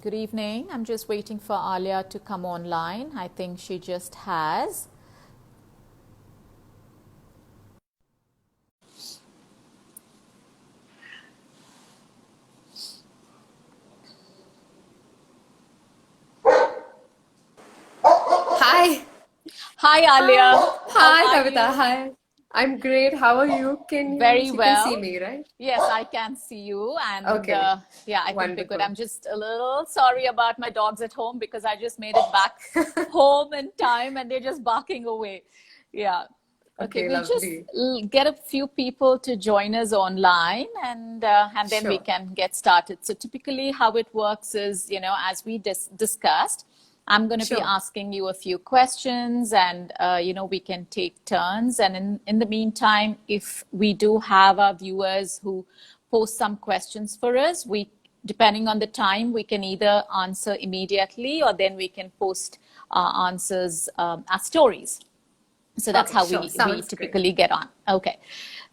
Good evening. I'm just waiting for Alia to come online. I think she just has. Hi. Hi, Hi. Alia. How Hi, are Kavita. you? Hi. I'm great. How are you? Very You can see well. me, right? Yes, I can see you. And Okay. yeah, I think we're good. Wonderful. I'm just a little sorry about my dogs at home because I just made it back home in time and they're just barking away. Yeah. Okay, Okay, we'll just lovely. get a few people to join us online and then we Sure. can get started. So typically how it works is, as we discussed, I'm going to be Sure. asking you a few questions and, we can take turns. And in the meantime, if we do have our viewers who post some questions for us, depending on the time, we can either answer immediately or then we can post answers as stories. So that's Okay, how sure. we Sounds great. typically get on. Okay,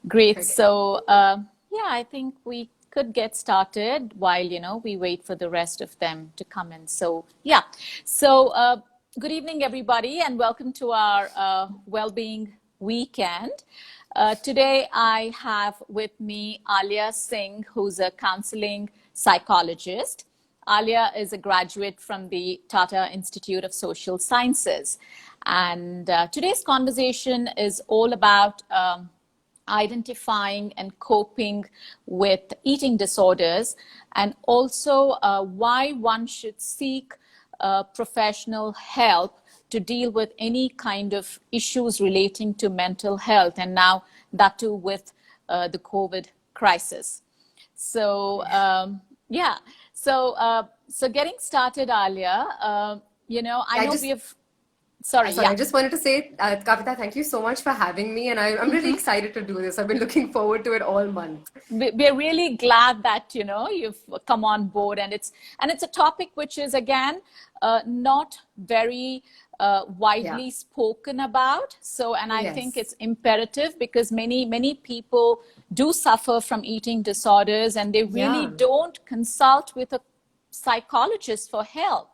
great. Okay. So yeah, I think we could get started while we wait for the rest of them to come in. So yeah, so good evening, everybody, and welcome to our well-being weekend. Today, I have with me Alia Singh, who's a counseling psychologist. Alia is a graduate from the Tata Institute of Social Sciences. And today's conversation is all about identifying and coping with eating disorders and also why one should seek professional help to deal with any kind of issues relating to mental health, and now that too with the COVID crisis. So yeah, so getting started, Alia. I I know we just have. Sorry, sorry, yeah. I just wanted to say, Kavita, thank you so much for having me, and I'm really excited to do this. I've been looking forward to it all month. We're really glad that you've come on board, and it's a topic which is again not very Yeah. widely spoken about. So, and I think Yes. it's imperative because many people do suffer from eating disorders, and they really Yeah. don't consult with a psychologist for help.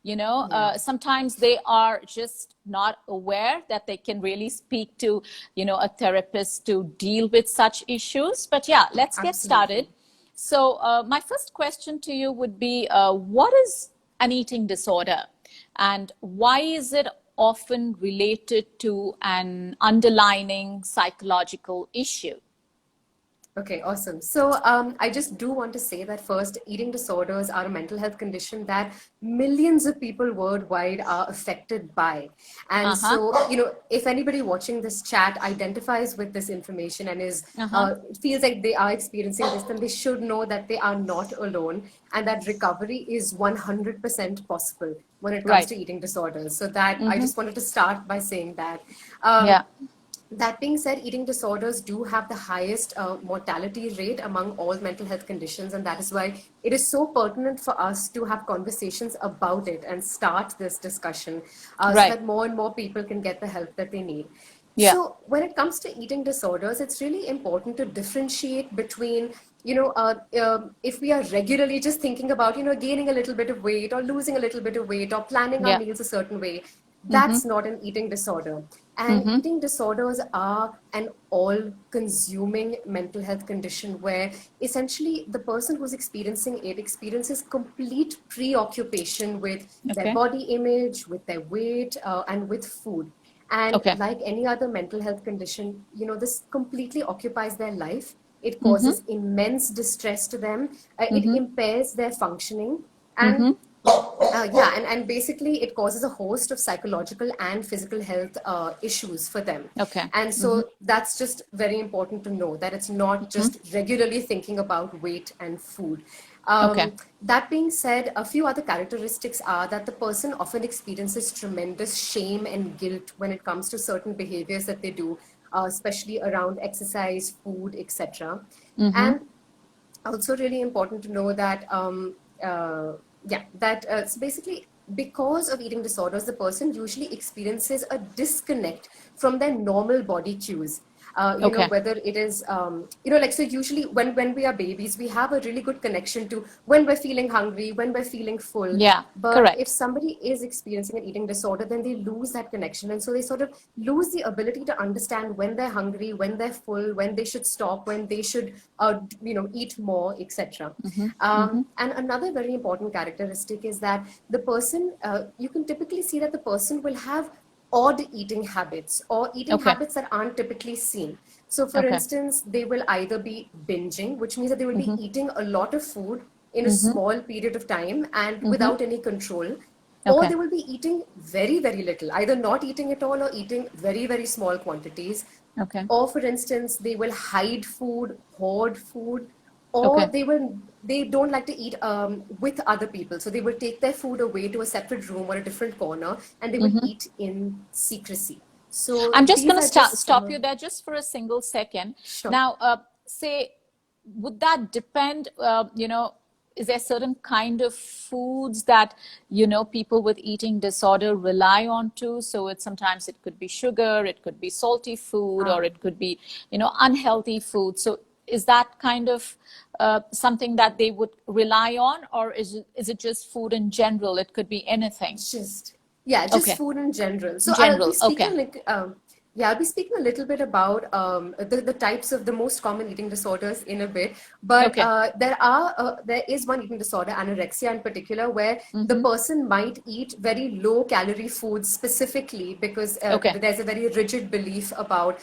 Yeah. Sometimes they are just not aware that they can really speak to a therapist to deal with such issues. But yeah, let's get started. Absolutely. So my first question to you would be, what is an eating disorder, and why is it often related to an underlying psychological issue? Okay, awesome. So I just do want to say that first, eating disorders are a mental health condition that millions of people worldwide are affected by. And Uh-huh. so, if anybody watching this chat identifies with this information and Uh-huh. feels like they are experiencing this, then they should know that they are not alone and that recovery is 100% possible when it comes Right. to eating disorders. So that I Mm-hmm. just wanted to start by saying that. Um, Yeah. that being said, eating disorders do have the highest mortality rate among all mental health conditions, and that is why it is so pertinent for us to have conversations about it and start this discussion so Right. that more and more people can get the help that they need. Yeah. So, when it comes to eating disorders, it's really important to differentiate between, if we are regularly just thinking about, gaining a little bit of weight or losing a little bit of weight or planning our Yeah. meals a certain way, Mm-hmm. that's not an eating disorder. And Mm-hmm. eating disorders are an all consuming mental health condition where essentially the person who's experiencing it experiences complete preoccupation with their Okay. body image, with their weight, and with food. And Okay. like any other mental health condition, this completely occupies their life. It Mm-hmm. causes immense distress to them. It Mm-hmm. impairs their functioning. And Mm-hmm. yeah, and basically it causes a host of psychological and physical health issues for them. Okay. And Mm-hmm. so that's just very important to know that it's not Mm-hmm. just regularly thinking about weight and food. Okay. That being said, a few other characteristics are that the person often experiences tremendous shame and guilt when it comes to certain behaviors that they do, especially around exercise, food, etc. Mm-hmm. And also really important to know that so basically because of eating disorders the person usually experiences a disconnect from their normal body cues. Okay. whether it is, like, so usually when we are babies, we have a really good connection to when we're feeling hungry, when we're feeling full. Yeah, But if correct. somebody is experiencing an eating disorder, then they lose that connection. And so they sort of lose the ability to understand when they're hungry, when they're full, when they should stop, when they should, eat more, etc. And another very important characteristic is that the person, you can typically see that the person will have odd eating habits or eating Okay. habits that aren't typically seen. So, for Okay. instance, they will either be binging, which means that they will be Mm-hmm. eating a lot of food in a Mm-hmm. small period of time and Mm-hmm. without any control, or Okay. they will be eating very, very little, either not eating at all or eating very, very small quantities. Okay. Or, for instance, they will hide food, hoard food, or Okay. they don't like to eat with other people. So they will take their food away to a separate room or a different corner, and they will Mm-hmm. eat in secrecy. So I'm just these going to are just some stop of, you there just for a single second. sure. Now, say, would that depend, is there certain kind of foods that, people with eating disorder rely on to? So it's sometimes it could be sugar, it could be salty food, or Um, it could be, unhealthy food. So is that kind of something that they would rely on, or is it just food in general? It could be anything. Just yeah, just Okay. food in general. In So I'll be general. speaking Okay. like yeah, I'll be speaking a little bit about the types of the most common eating disorders in a bit. But Okay. there is one eating disorder, anorexia in particular, where the Mm-hmm. person might eat very low calorie foods specifically because Okay. there's a very rigid belief about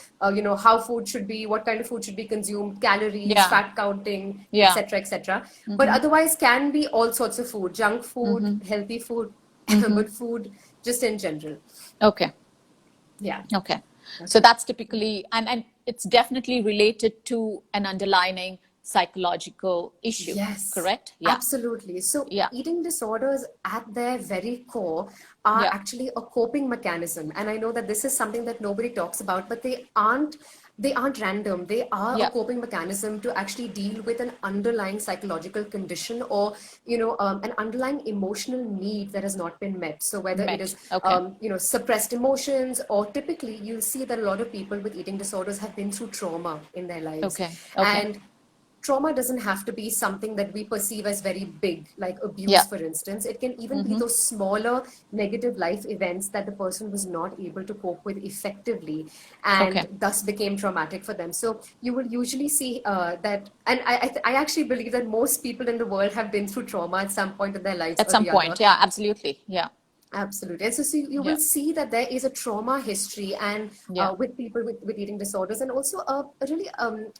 how food should be, what kind of food should be consumed, calories, Yeah. fat counting, Yeah. etc., etc. But Mm-hmm. otherwise, can be all sorts of food, junk food, Mm-hmm. healthy food, Mm-hmm. but food just in general. Okay. Yeah. Okay. So that's typically, and it's definitely related to an underlying psychological issue, Yes, correct? Yeah. absolutely. So, Yeah. eating disorders at their very core are Yeah. actually a coping mechanism. And I know that this is something that nobody talks about, but they aren't random. They are a Yeah. coping mechanism to actually deal with an underlying psychological condition or, an underlying emotional need that has not been met. So whether it Met. is, Okay. suppressed emotions, or typically you'll see that a lot of people with eating disorders have been through trauma in their lives. Okay. Okay. And trauma doesn't have to be something that we perceive as very big, like Yeah. abuse, for instance. It can even be Mm-hmm. those smaller negative life events that the person was not able to cope with effectively and Okay. thus became traumatic for them. So you will usually see that, and I actually believe that most people in the world have been through trauma at some point in their lives At or some the other. point. Yeah, absolutely. Yeah. Absolutely. And so you Yeah. will see that there is a trauma history and Yeah. with people with eating disorders, and also a really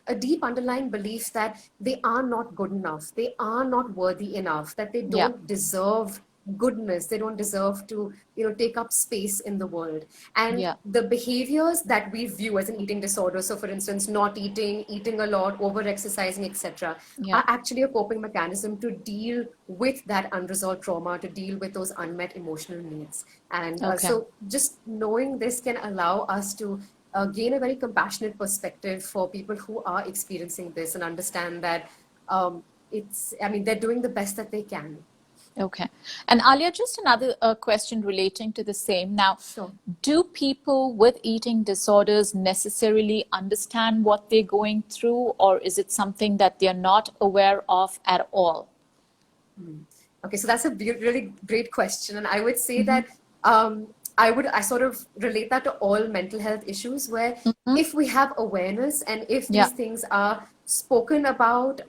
a deep underlying belief that they are not good enough, they are not worthy enough, that they Yeah. don't deserve goodness, they don't deserve to take up space in the world. And Yeah. the behaviors that we view as an eating disorder, so for instance not eating, eating a lot, over exercising, etc., Yeah. are actually a coping mechanism to deal with that unresolved trauma, to deal with those unmet emotional needs. And Okay. so just knowing this can allow us to gain a very compassionate perspective for people who are experiencing this and understand that they're doing the best that they can. Okay. And Alia, just another question relating to the same. Now, Sure. do people with eating disorders necessarily understand what they're going through, or is it something that they're not aware of at all? Okay, so that's a really great question, and I would say Mm-hmm. that I sort of relate that to all mental health issues, where Mm-hmm. if we have awareness and if Yeah. these things are spoken about,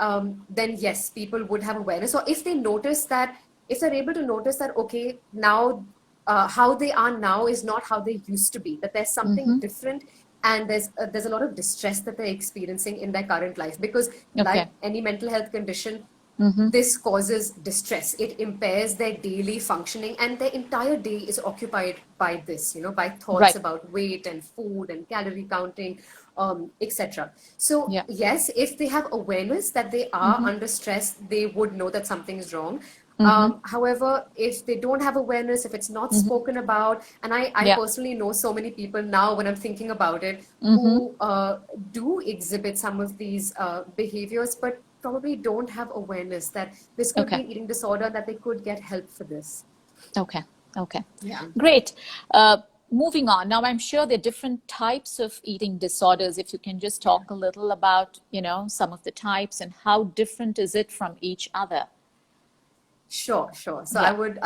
then yes, people would have awareness. Or if they notice that, if they're able to notice that, okay, now how they are now is not how they used to be, that there's something Mm-hmm. different, and there's a lot of distress that they're experiencing in their current life, because like Okay. any mental health condition, Mm-hmm. this causes distress. It impairs their daily functioning, and their entire day is occupied by this, by thoughts Right. about weight and food and calorie counting, etc. So, Yeah. yes, if they have awareness that they are Mm-hmm. under stress, they would know that something is wrong. Mm-hmm. However, if they don't have awareness, if it's not Mm-hmm. spoken about, and I Yeah. personally know so many people now when I'm thinking about it Mm-hmm. who do exhibit some of these behaviors, but probably don't have awareness that this could be Okay. an eating disorder, that they could get help for this. Okay. Okay. Yeah. Great. Uh, moving on. Now, I'm sure there are different types of eating disorders. If you can just talk a little about, some of the types and how different is it from each other? Sure, sure. So I Yeah. would,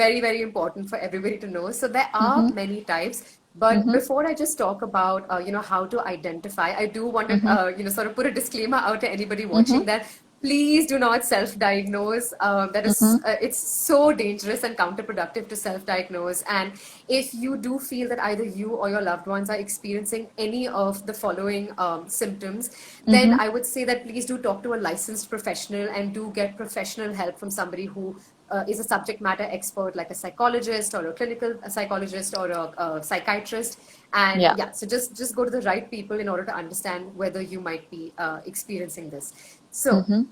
very, very important for everybody to know. So there are Mm-hmm. many types, but Mm-hmm. before I just talk about, how to identify, I do want to, Mm-hmm. sort of put a disclaimer out to anybody Mm-hmm. watching that please do not self-diagnose. That is, Mm-hmm. it's so dangerous and counterproductive to self-diagnose. And if you do feel that either you or your loved ones are experiencing any of the following symptoms, then Mm-hmm. I would say that please do talk to a licensed professional and do get professional help from somebody who is a subject matter expert, like a psychologist or a clinical psychologist or a psychiatrist. And Yeah. yeah, so just go to the right people in order to understand whether you might be experiencing this. So, Mm-hmm.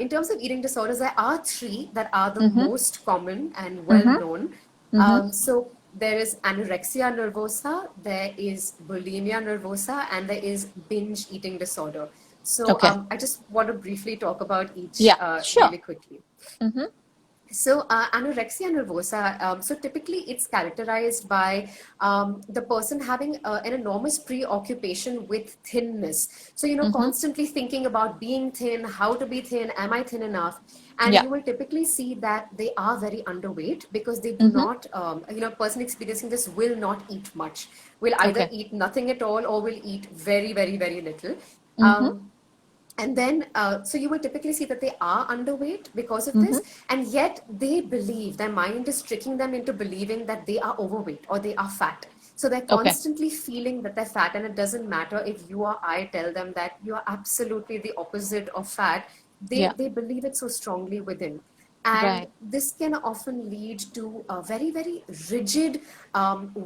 in terms of eating disorders, there are three that are the Mm-hmm. most common and well Mm-hmm. known. Mm-hmm. So, there is anorexia nervosa, there is bulimia nervosa, and there is binge eating disorder. So, Okay. I just want to briefly talk about each Yeah, sure. really quickly. Mm-hmm. So, anorexia nervosa, so typically it's characterized by the person having an enormous preoccupation with thinness. So, Mm-hmm. constantly thinking about being thin, how to be thin, am I thin enough? And Yeah. you will typically see that they are very underweight because they do Mm-hmm. not, a person experiencing this will not eat much, will either Okay. eat nothing at all or will eat very, very, very little. Mm-hmm. And then, so you will typically see that they are underweight because of Mm-hmm. this, and yet they believe, their mind is tricking them into believing that they are overweight or they are fat. So they're Okay. constantly feeling that they're fat, and it doesn't matter if you or I tell them that you are absolutely the opposite of fat. Yeah. They believe it so strongly within. And Right. this can often lead to very, very rigid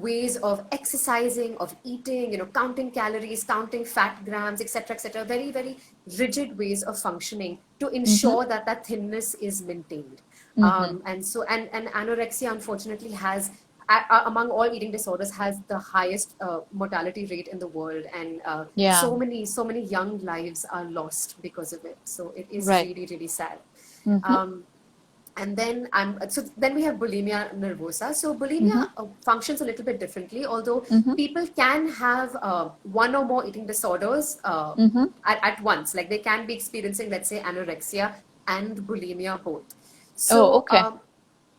ways of exercising, of eating, counting calories, counting fat grams, etc., etc. Very, very rigid ways of functioning to Mm-hmm. ensure that that thinness is maintained. Mm-hmm. And anorexia, unfortunately, has among all eating disorders, has the highest mortality rate in the world, and Yeah. so many young lives are lost because of it. So it is Right. really, really sad. Mm-hmm. Um, and then so then we have bulimia nervosa. So Mm-hmm. bulimia functions a little bit differently, although Mm-hmm. people can have one or more eating disorders Mm-hmm. at once. Like they can be experiencing, let's say, anorexia and bulimia both. Oh, So okay.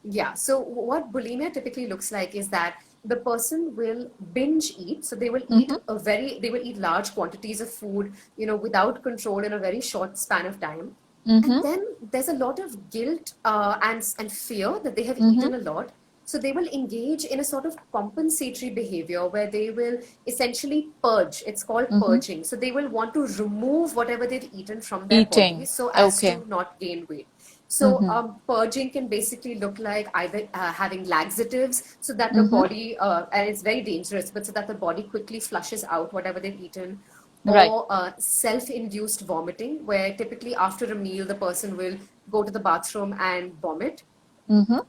yeah, so what bulimia typically looks like is that the person will binge eat. So Mm-hmm. they will eat large quantities of food, without control in a very short span of time. And Mm-hmm. then there's a lot of guilt and fear that they have Mm-hmm. eaten a lot. So they will engage in a sort of compensatory behavior where they will essentially purge. It's called Mm-hmm. purging. So they will want to remove whatever they've eaten from their body Eating. so as Okay. to not gain weight. So Mm-hmm. purging can basically look like either having laxatives so that the Mm-hmm. body, and it's very dangerous, but so that the body quickly flushes out whatever they've eaten, Right. or self-induced vomiting, where typically after a meal the person will go to the bathroom and vomit. Mm-hmm.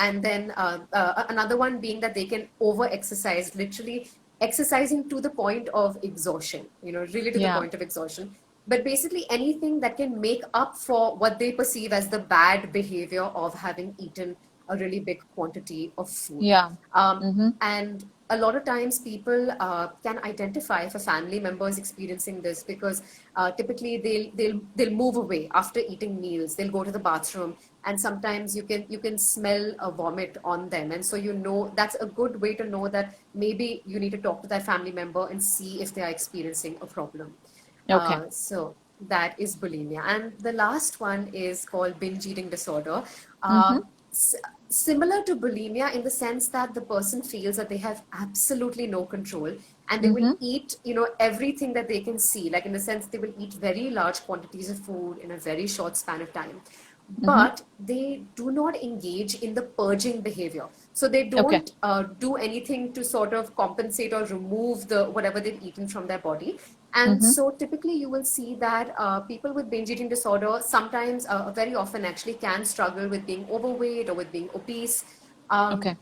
And then another one being that they can over exercise, literally exercising to the point of exhaustion, really to the Yeah. point of exhaustion. But basically anything that can make up for what they perceive as the bad behavior of having eaten a really big quantity of food. Yeah. Um, Mm-hmm. and a lot of times people can identify if a family member is experiencing this because typically they'll move away after eating meals. They'll go to the bathroom, and sometimes you can smell a vomit on them, and so that's a good way to know that maybe you need to talk to that family member and see if they are experiencing a problem. Okay. So that is bulimia. And the last one is called binge eating disorder. Mm-hmm. S- Similar to bulimia in the sense that the person feels that they have absolutely no control, and they will Mm-hmm. eat, everything that they can see. Like in the sense they will eat very large quantities of food in a very short span of time, Mm-hmm. but they do not engage in the purging behavior. So they Okay. don't do anything to sort of compensate or remove the whatever they've eaten from their body. And Mm-hmm. so typically you will see that people with binge eating disorder sometimes, very often actually can struggle with being overweight or with being obese. Um, Okay.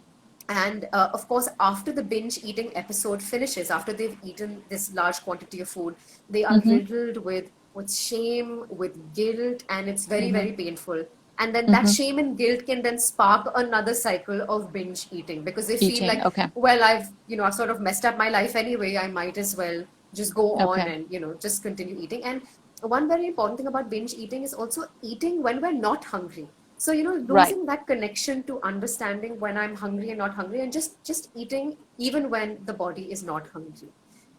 and of course, after the binge eating episode finishes, after they've eaten this large quantity of food, they are Mm-hmm. riddled with shame, with guilt, and it's very, Mm-hmm. very painful. And then that shame and guilt can then spark another cycle of binge eating because they feel Eating. like, Okay. well, I've sort of messed up my life anyway. I might as well just go on Okay. and, just continue eating. And one very important thing about binge eating is also eating when we're not hungry. So, Right. losing that connection to understanding when I'm hungry and not hungry, and just eating even when the body is not hungry.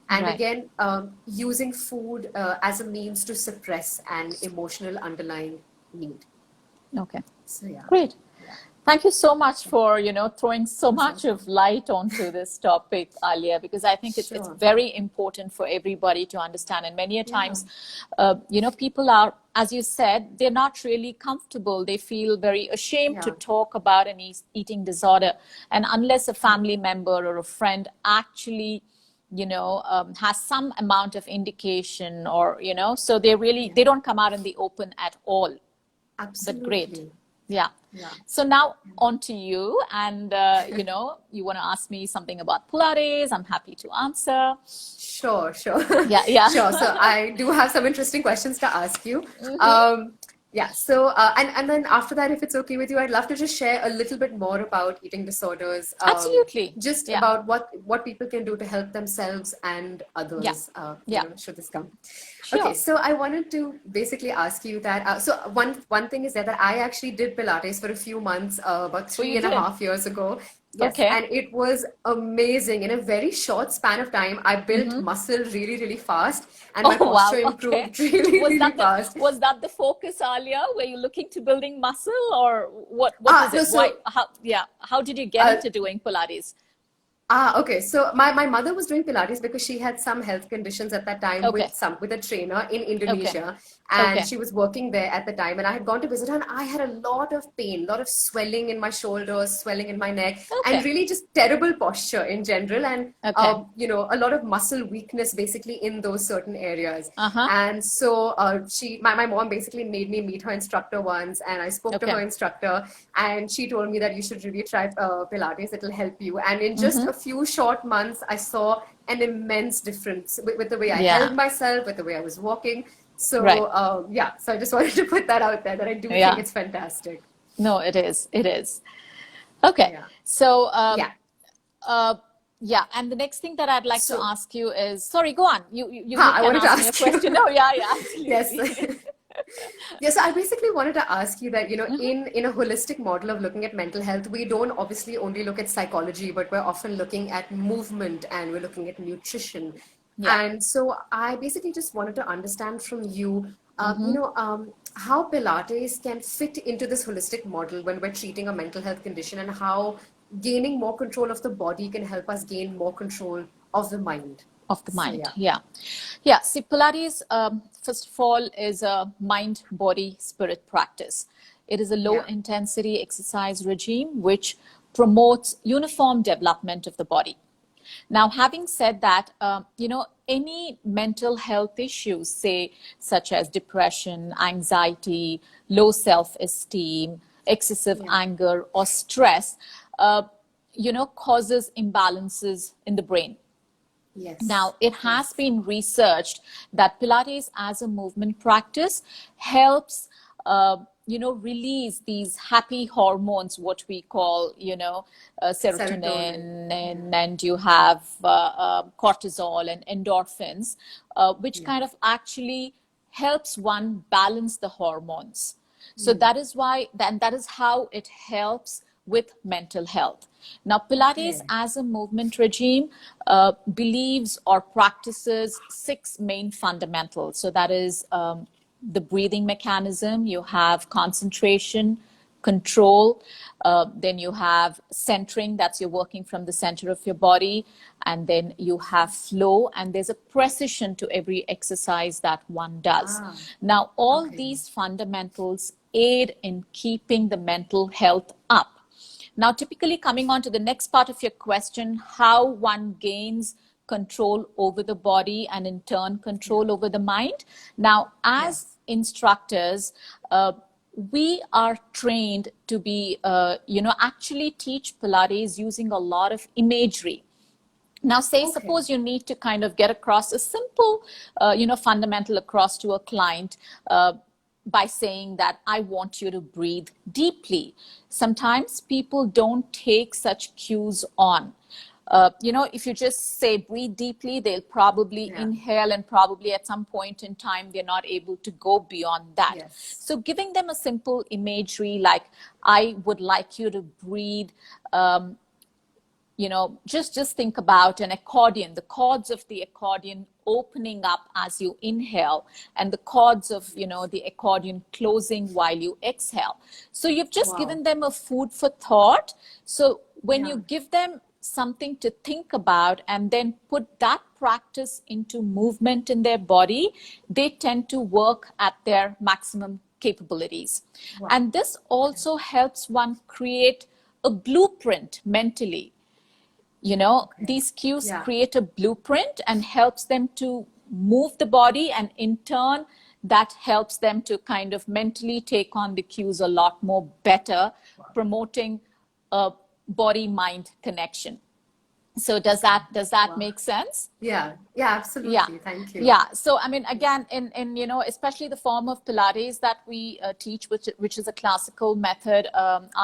And Right. again, using food as a means to suppress an emotional underlying need. Okay. So yeah, Great. yeah, Thank you so much for, throwing so awesome. much of light onto this topic, Alia, because I think it's Sure. very important for everybody to understand. And many a Yeah, times, people are, as you said, they're not really comfortable. They feel very ashamed to yeah, talk about an eating disorder. And unless a family member or a friend actually has some amount of indication, or so yeah, they don't come out in the open at all. But great. absolutely. Yeah. Yeah. So now on to you. And, you want to ask me something about Pilates. I'm happy to answer. Sure, sure. Yeah. Yeah. Sure. So I do have some interesting questions to ask you. Hmm. Um, yeah, so and then after that, if it's okay with you, I'd love to just share a little bit more about eating disorders, Absolutely. just Yeah. about what people can do to help themselves and Yeah. others, Yeah. should this come. Okay, Sure. so I wanted to basically ask you that. So one thing is that I actually did Pilates for a few months, about Oh, three you and a did? half years ago. Yes, Okay. and it was amazing. In a very short span of time, I built Hmm. muscle really, really fast, and my Oh, wow. posture Okay. improved really, really fast. Was that the focus, Alia? Were you looking to building muscle, or what was No, it? Why, so how did you get uh, into doing Pilates? Okay. So my mother was doing Pilates because she had some health conditions at that time Okay. with a trainer in Okay. Indonesia, and Okay. she was working there at the time. And I had gone to visit her, and I had a lot of pain, a lot of swelling in my shoulders, swelling in my neck, and Okay. really just terrible posture in general, and Okay. a lot of muscle weakness basically in those certain areas. Uh-huh. And so my mom basically made me meet her instructor once, and I spoke to Okay. her instructor, and she told me that you should really try Pilates. It'll help you. And in just Mm-hmm. a few short months, I saw an immense difference with the way I Yeah. held myself, with the way I was walking. Right. So yeah, so I just wanted to put that out there that I do think Yeah. it's fantastic. No, it is. It is. Okay. Yeah, So, yeah. uh, yeah. And the next thing that I'd like to So, ask you is, sorry, go on. You I can wanted to ask me a ask you. question. No, yeah, yeah, Yes. absolutely. Yeah, so I basically wanted to ask you that, Hmm. in a holistic model of looking at mental health, we don't obviously only look at psychology, but we're often looking at movement and we're looking at nutrition. Yeah. And so I basically just wanted to understand from you, Hmm. how Pilates can fit into this holistic model when we're treating a mental health condition, and how gaining more control of the body can help us gain more control of the mind. Of the So mind. yeah, Yeah. Yeah. See, Pilates, first of all, is a mind, body, spirit practice. It is a low yeah, intensity exercise regime which promotes uniform development of the body. Now, having said that, any mental health issues, say, such as depression, anxiety, low self esteem, excessive yeah, anger, or stress, uh, causes imbalances in the brain. yes, Now, it has yes, been researched that Pilates as a movement practice helps, release these happy hormones, what we call, serotonin. serotonin, Yeah, and you have cortisol and endorphins, which yeah. kind of actually helps one balance the hormones. So that is how it helps with mental health. Now, Pilates Okay. as a movement regime believes or practices six main fundamentals. So that is the breathing mechanism, you have concentration, control, then you have centering, that's you're working from the center of your body, and then you have flow, and there's a precision to every exercise that one does. Ah, Now, all okay. these fundamentals aid in keeping the mental health up. Now, typically coming on to the next part of your question, how one gains control over the body and in turn Yeah. control over the mind. Now, as Yes. instructors, we are trained to be, actually teach Pilates using a lot of imagery. Now, say, Okay. suppose you need to kind of get across a simple, fundamental across to a client. by saying that I want you to breathe deeply. Sometimes people don't take such cues on. If you just say breathe deeply, they'll probably Yeah. inhale, and probably at some point in time, they're not able to go beyond that. Yes. So giving them a simple imagery like, I would like you to breathe, just think about an accordion, the chords of the accordion opening up as you inhale, and the chords of, the accordion closing while you exhale. So you've just Wow. given them a food for thought. So when Yeah. you give them something to think about and then put that practice into movement in their body, they tend to work at their maximum capabilities. Wow. And this also helps one create a blueprint mentally. Okay. These cues Yeah. create a blueprint and helps them to move the body, and in turn that helps them to kind of mentally take on the cues a lot more better, promoting a body mind connection. So does that Wow. make sense? Yeah. Yeah, Yeah. absolutely. Thank you. Yeah. So, I mean, again, in especially the form of Pilates that we teach, which is a classical method,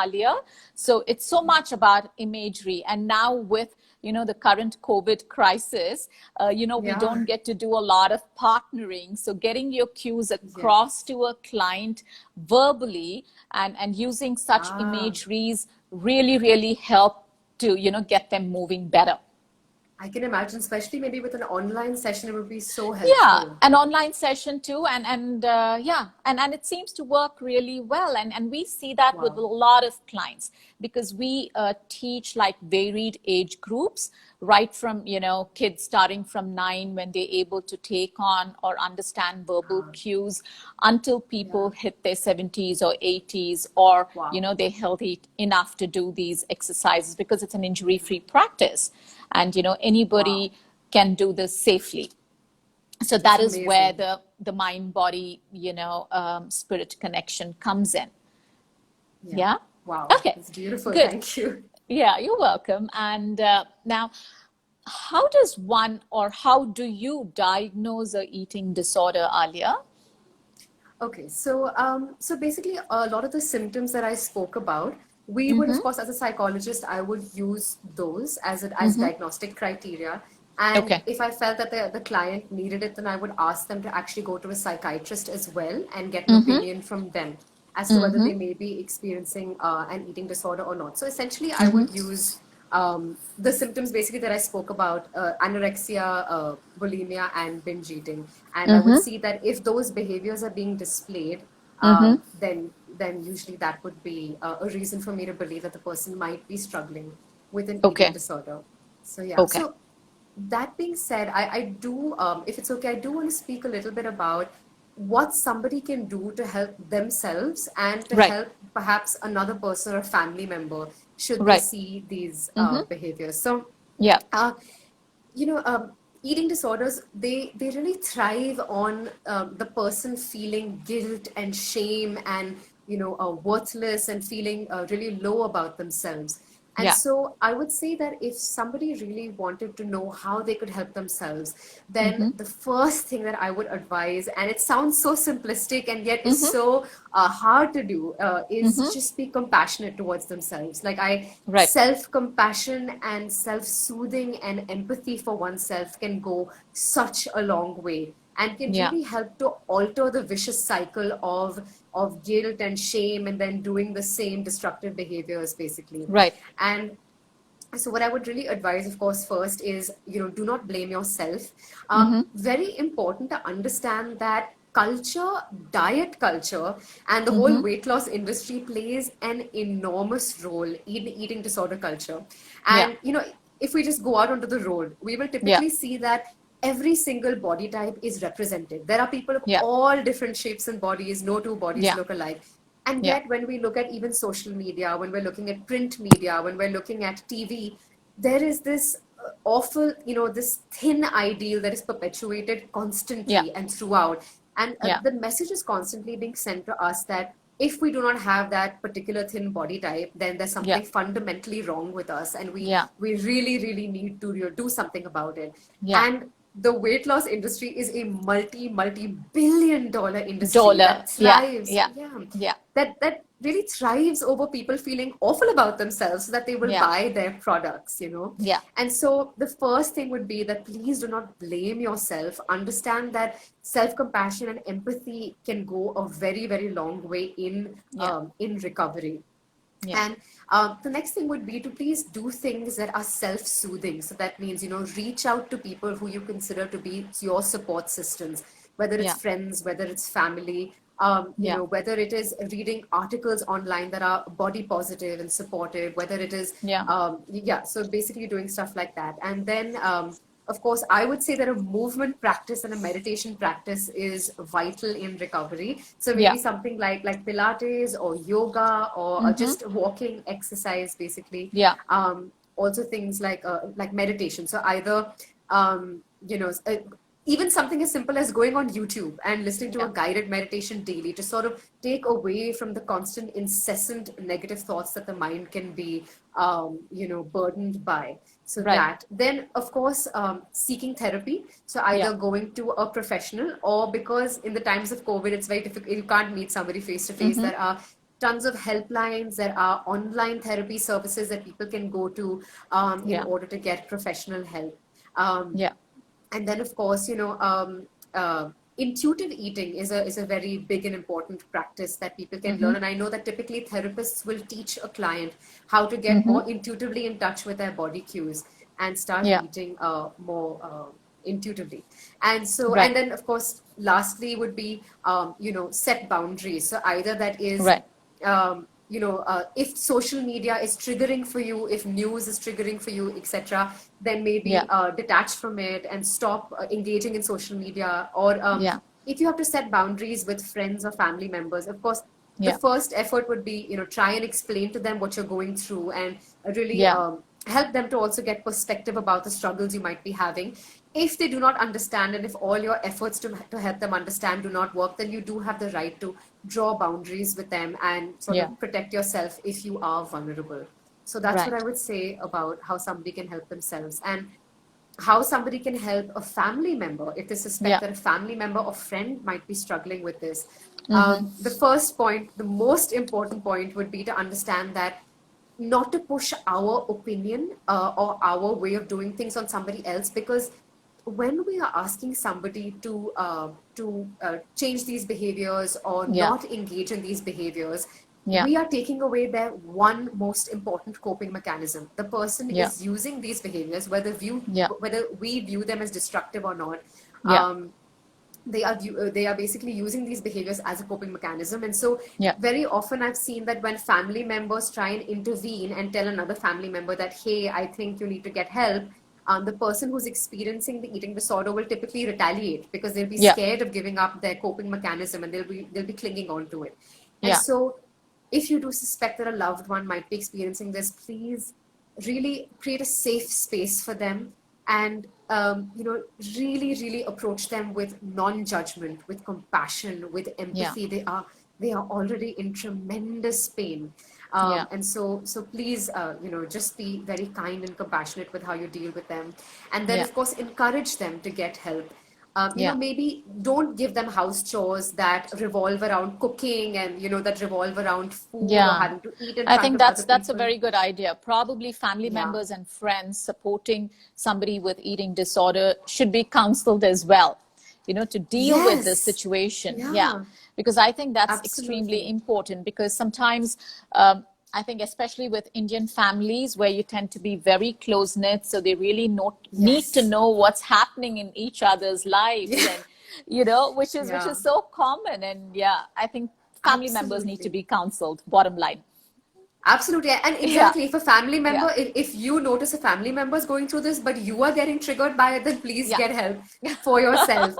Alia. So it's so much about imagery. And now with, the current COVID crisis, we Yeah. don't get to do a lot of partnering. So getting your cues across to a client verbally and using such Ah. imageries really, really help to, get them moving better. I can imagine, especially maybe with an online session, it would be so Yeah, helpful. an online session too, and it seems to work really well, and we see that with a Wow. lot of clients, because we teach like varied age groups, right from kids starting from 9 when they're able to take on or understand verbal cues, until people Yeah. hit their 70s or 80s, or Wow. they're healthy enough to do these exercises, because it's an injury-free practice, and Wow. anybody can do this safely. So That's that is where amazing. the mind body spirit connection comes in. Yeah. Yeah. Wow. Okay, That's beautiful. good. Thank you. Yeah, you're welcome. And now, how do you diagnose a eating disorder, Alia? Okay, so basically, a lot of the symptoms that I spoke about, we would, of course, as a psychologist, I would use those as diagnostic criteria. And Okay. if I felt that the client needed it, then I would ask them to actually go to a psychiatrist as well and get an opinion from them as to whether they may be experiencing an eating disorder or not. So essentially, I would use the symptoms basically that I spoke about, anorexia, bulimia, and binge eating. And I would see that if those behaviors are being displayed, then usually that would be a reason for me to believe that the person might be struggling with an eating Okay. disorder. So yeah, Okay. so that being said, I do, if it's okay, I do want to speak a little bit about what somebody can do to help themselves and to Right. help perhaps another person or family member should they Right. see these behaviors. So, Yeah. uh, eating disorders, they really thrive on the person feeling guilt and shame and worthless and feeling really low about themselves. And Yeah. so I would say that if somebody really wanted to know how they could help themselves, then the first thing that I would advise, and it sounds so simplistic and yet is so hard to do, is just be compassionate towards themselves. Like Right. self-compassion and self-soothing and empathy for oneself can go such a long way and can Yeah. really help to alter the vicious cycle of guilt and shame and then doing the same destructive behaviors basically. Right. And so what I would really advise, of course, first is, do not blame yourself. Very important to understand that diet culture, and the whole weight loss industry plays an enormous role in eating disorder culture. Yeah. And, if we just go out onto the road, we will Yeah. typically see that every single body type is represented. There are people of Yeah. all different shapes and bodies, no two bodies Yeah. look alike. And Yeah. yet, when we look at even social media, when we're looking at print media, when we're looking at TV, there is this awful, this thin ideal that is perpetuated constantly Yeah. and throughout. And Yeah. the message is constantly being sent to us that if we do not have that particular thin body type, then there's something Yeah. fundamentally wrong with us. And Yeah. we really, really need to do something about it. Yeah. And the weight loss industry is a multi-billion dollar industry Dollar. that Yeah. thrives, Yeah. yeah, Yeah. that really thrives over people feeling awful about themselves so that they will Yeah. buy their products, you know. Yeah. And so the first thing would be that please do not blame yourself. Understand that self-compassion and empathy can go a very, very long way Yeah. in recovery. Yeah. And the next thing would be to please do things that are self-soothing. So that means, you know, reach out to people who you consider to be your support systems, whether it's Yeah. friends, whether it's family, you Yeah. know, whether it is reading articles online that are body positive and supportive, whether it is, Yeah. yeah, so basically doing stuff like that. And then, of course, I would say that a movement practice and a meditation practice is vital in recovery. So Yeah. maybe something like Pilates or yoga or Mm-hmm. just walking exercise, basically. Yeah. Also things like meditation. So either you know, even something as simple as going on YouTube and listening to Yeah. a guided meditation daily to sort of take away from the constant, incessant negative thoughts that the mind can be, you know, burdened by. So Right. that, then of course, seeking therapy. So Yeah. either going to a professional, or because in the times of COVID, it's very difficult. You can't meet somebody face to face. Mm-hmm. There are tons of helplines. There are online therapy services that people can go to in Yeah. order to get professional help. Um, Yeah. and then of course, you know, intuitive eating is a very big and important practice that people can Mm-hmm. learn. And I know that typically therapists will teach a client how to get Mm-hmm. more intuitively in touch with their body cues and start Yeah. eating more intuitively. And so, Right. and then of course, lastly would be, you know, set boundaries. So either that is, Right. you know, if social media is triggering for you, if news is triggering for you, etc., then maybe Yeah. detach from it and stop engaging in social media. Or Yeah. if you have to set boundaries with friends or family members, of course, the Yeah. first effort would be, you know, try and explain to them what you're going through, and really Yeah. help them to also get perspective about the struggles you might be having. If they do not understand, and if all your efforts to help them understand do not work, then you do have the right to draw boundaries with them and sort Yeah. of protect yourself if you are vulnerable. So that's what I Right. would say about how somebody can help themselves, and how somebody can help a family member if they suspect Yeah. that a family member or friend might be struggling with this. Mm-hmm. The first point, the most important point, would be to understand that not to push our opinion or our way of doing things on somebody else, because when we are asking somebody to change these behaviors or Yeah. not engage in these behaviors, Yeah. we are taking away their one most important coping mechanism. The person Yeah. is using these behaviors, Yeah. whether we view them as destructive or not. Yeah. Um, they are basically using these behaviors as a coping mechanism. And so Yeah. very often I've seen that when family members try and intervene and tell another family member that, hey, I think you need to get help, the person who's experiencing the eating disorder will typically retaliate because they'll be Yeah. scared of giving up their coping mechanism, and they'll be clinging on to it. And Yeah. so if you do suspect that a loved one might be experiencing this, please really create a safe space for them, and you know, really approach them with non-judgment, with compassion, with Yeah. empathy. They are already in tremendous pain. Yeah. And so please, you know, just be very kind and compassionate with how you deal with them. And then Yeah. of course encourage them to get help. You know, Yeah. maybe don't give them house chores that revolve around cooking, and you know, that revolve around food or Yeah. having to eat in I front think of other that's a people. very good idea. Probably family Yeah. members and friends supporting somebody with eating disorder should be counseled as well, to deal with this Yes. situation. Yeah. Yeah. Because I think that's extremely Absolutely. important, because sometimes I think especially with Indian families where you tend to be very close knit, so they really need to Yes. know what's happening in each other's lives, Yeah. and which is Yeah. so common. And yeah, I think family members need to Absolutely. be counseled, bottom line. Absolutely. And Yeah. exactly, if a family Yeah. member, if you notice a family member is going through this, but you are getting triggered by it, then please Yeah. get help for yourself.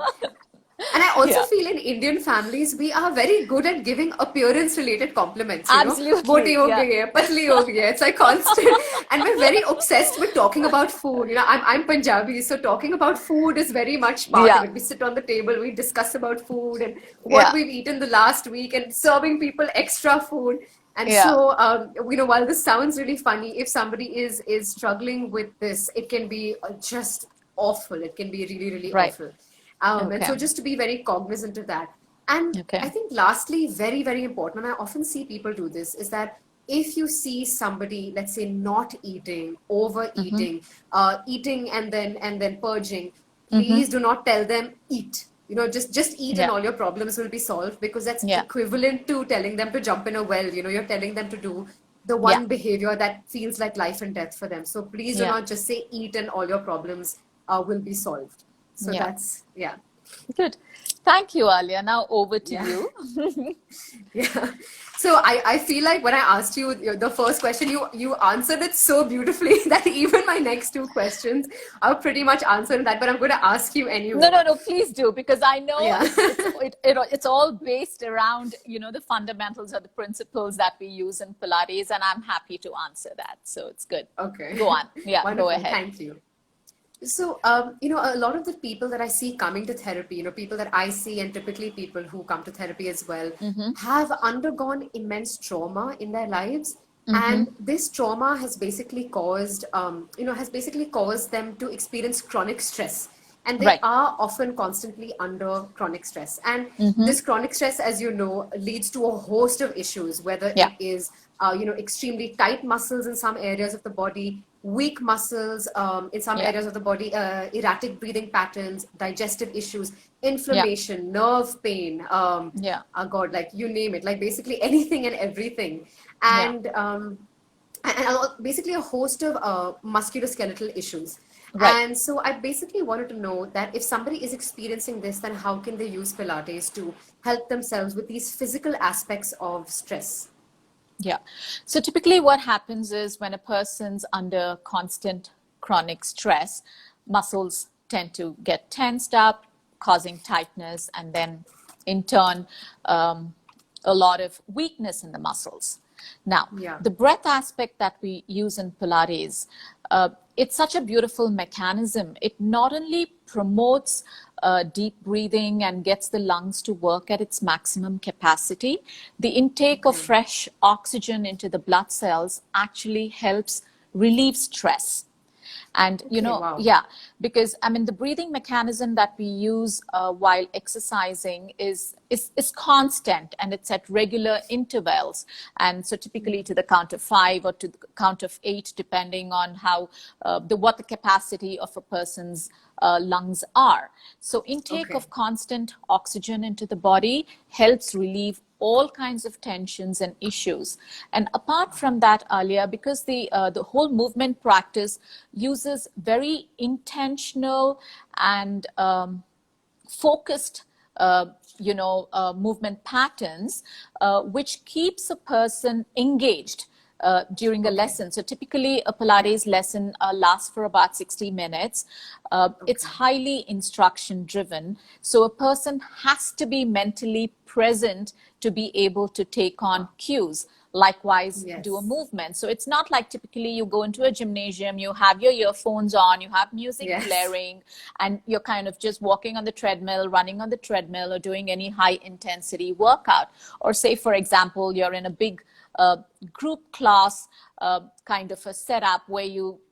And I also Yeah. feel in Indian families, we are very good at giving appearance related compliments, you know. Moti Absolutely. ho Yeah. gayi hai, patli ho gayi hai. It's like constant. And we're very obsessed with talking about food. You know, I'm Punjabi, so talking about food is very much part of Yeah. it. We sit on the table, we discuss about food and what Yeah. we've eaten the last week, and serving people extra food. And Yeah. so, you know, while this sounds really funny, if somebody is struggling with this, it can be just awful. It can be really, really Right. awful. And Okay. so just to be very cognizant of that. And I Okay. think lastly, very, very important, and I often see people do this, is that if you see somebody, let's say, not eating, Mm-hmm. overeating, eating and then purging, Mm-hmm. please do not tell them eat. Just eat and Yeah. all your problems will be solved, because that's Yeah. equivalent to telling them to jump in a well. You're telling them to do the Yeah. one behavior that feels like life and death for them. So please do Yeah. not just say eat and all your problems will be solved. So Yeah. that's, yeah. Good. Thank you, Alia. Now over to Yeah. you. Yeah. So I feel like when I asked you the first question, you answered it so beautifully that even my next two questions are pretty much answered that, but I'm going to ask you No, anyway. no, no, please do, because I know Yeah. it's all based around, the fundamentals or the principles that we use in Pilates, and I'm happy to answer that. So it's good. Go Okay. on. Yeah, go Wonderful. ahead. Thank you. So, a lot of the people that I see coming to therapy, people that I see, and typically people who come to therapy as well, Mm-hmm. have undergone immense trauma in their lives. Mm-hmm. And this trauma has basically caused them to experience chronic stress. And they Right. are often constantly under chronic stress. And Mm-hmm. this chronic stress, as you know, leads to a host of issues, whether Yeah. it is, extremely tight muscles in some areas of the body, weak muscles in some Yeah. areas of the body, erratic breathing patterns, digestive issues, Yeah. inflammation, nerve pain, Yeah. God, like you name it, like basically anything and everything. Yeah. And basically a host of musculoskeletal issues. Right. And so I basically wanted to know that if somebody is experiencing this, then how can they use Pilates to help themselves with these physical aspects of stress? Yeah. So typically what happens is when a person's under constant chronic stress, muscles tend to get tensed up, causing tightness, and then in turn, a lot of weakness in the muscles. Now, Yeah. the breath aspect that we use in Pilates, it's such a beautiful mechanism. It not only promotes deep breathing and gets the lungs to work at its maximum capacity, the intake of Okay. fresh oxygen into the blood cells actually helps relieve stress. And Okay. Wow. yeah, because I mean the breathing mechanism that we use while exercising is constant, and it's at regular intervals, and so typically to the count of 5 or to the count of 8, depending on how what the capacity of a person's lungs are. So intake Okay. of constant oxygen into the body helps relieve all kinds of tensions and issues. And apart from that, Alia, because the whole movement practice uses very intentional and focused movement patterns, which keeps a person engaged during a Okay. lesson. So typically a Yeah. Pilates lesson lasts for about 60 minutes. It's Okay. highly instruction driven. So a person has to be mentally present to be able to take on cues. Likewise, do a Yes. movement. So it's not like typically you go into a gymnasium, you have your earphones on, you have music Yes. blaring, and you're kind of just walking on the treadmill, running on the treadmill, or doing any high intensity workout. Or say, for example, you're in a big group class kind of a setup where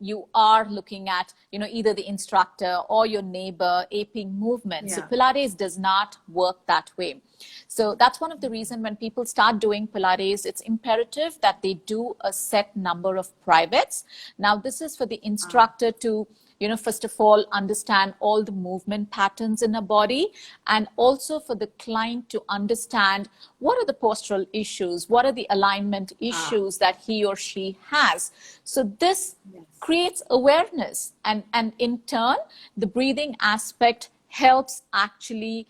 you are looking at either the instructor or your neighbor aping movement. So Yeah. Pilates does not work that way. So that's one of the reasons when people start doing Pilates, it's imperative that they do a set number of privates. Now this is for the Ah. instructor to first of all, understand all the movement patterns in a body, and also for the client to understand what are the postural issues, what are the alignment Ah. issues that he or she has. So this Yes. creates awareness, and in turn, the breathing aspect helps actually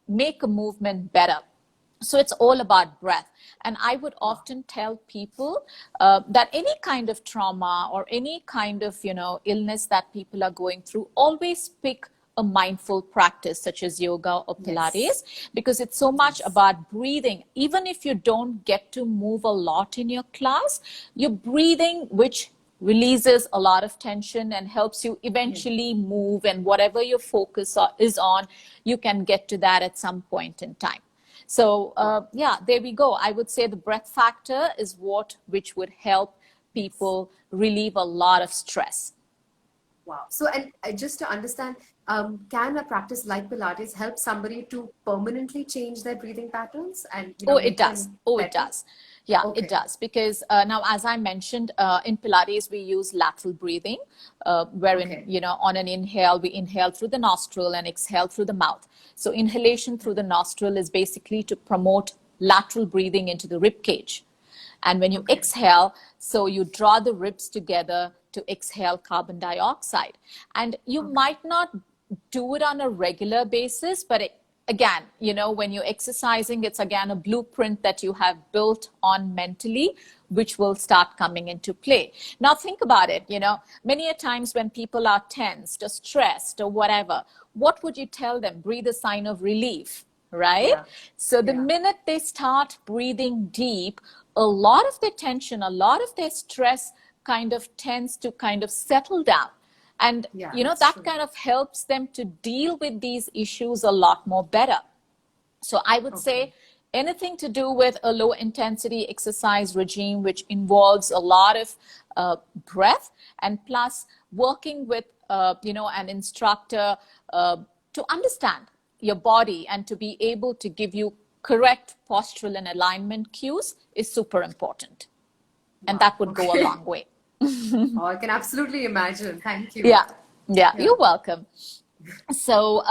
make a movement better. So it's all about breath. And I would Wow. often tell people that any kind of trauma or any kind of illness that people are going through, always pick a mindful practice such as yoga or Yes. Pilates, because it's so much Yes. about breathing. Even if you don't get to move a lot in your class, you're breathing, which releases a lot of tension and helps you Yeah. eventually move, and whatever your focus is on, you can get to that at some point in time. So Wow. yeah, there we go. I would say the breath factor is which would help Yes. people relieve a lot of stress. Wow. So, and just to understand, can a practice like Pilates help somebody to permanently change their breathing patterns and, Oh, it make does. them Oh, it better? does. Yeah, it Okay. does. Because now, as I mentioned, in Pilates, we use lateral breathing, wherein, Okay. on an inhale, we inhale through the nostril and exhale through the mouth. So, inhalation through the nostril is basically to promote lateral breathing into the rib cage. And when you Okay. exhale, so you draw the ribs together to exhale carbon dioxide. And you Okay. might not do it on a regular basis, but again, when you're exercising, it's again a blueprint that you have built on mentally, which will start coming into play. Now, think about it, many a times when people are tensed or stressed or whatever, what would you tell them? Breathe a sign of relief, right? Yeah. So the Yeah. minute they start breathing deep, a lot of their tension, a lot of their stress kind of tends to kind of settle down. And, Yeah, that's that true. kind of helps them to deal with these issues a lot more better. So I would Okay. say anything to do with a low intensity exercise regime, which involves a lot of breath and plus working with, an instructor to understand your body and to be able to give you correct postural and alignment cues is super important. And Wow. that would go a Okay. long way. Oh, I can absolutely imagine. Thank you. Yeah. Yeah. Yeah. You're welcome. So,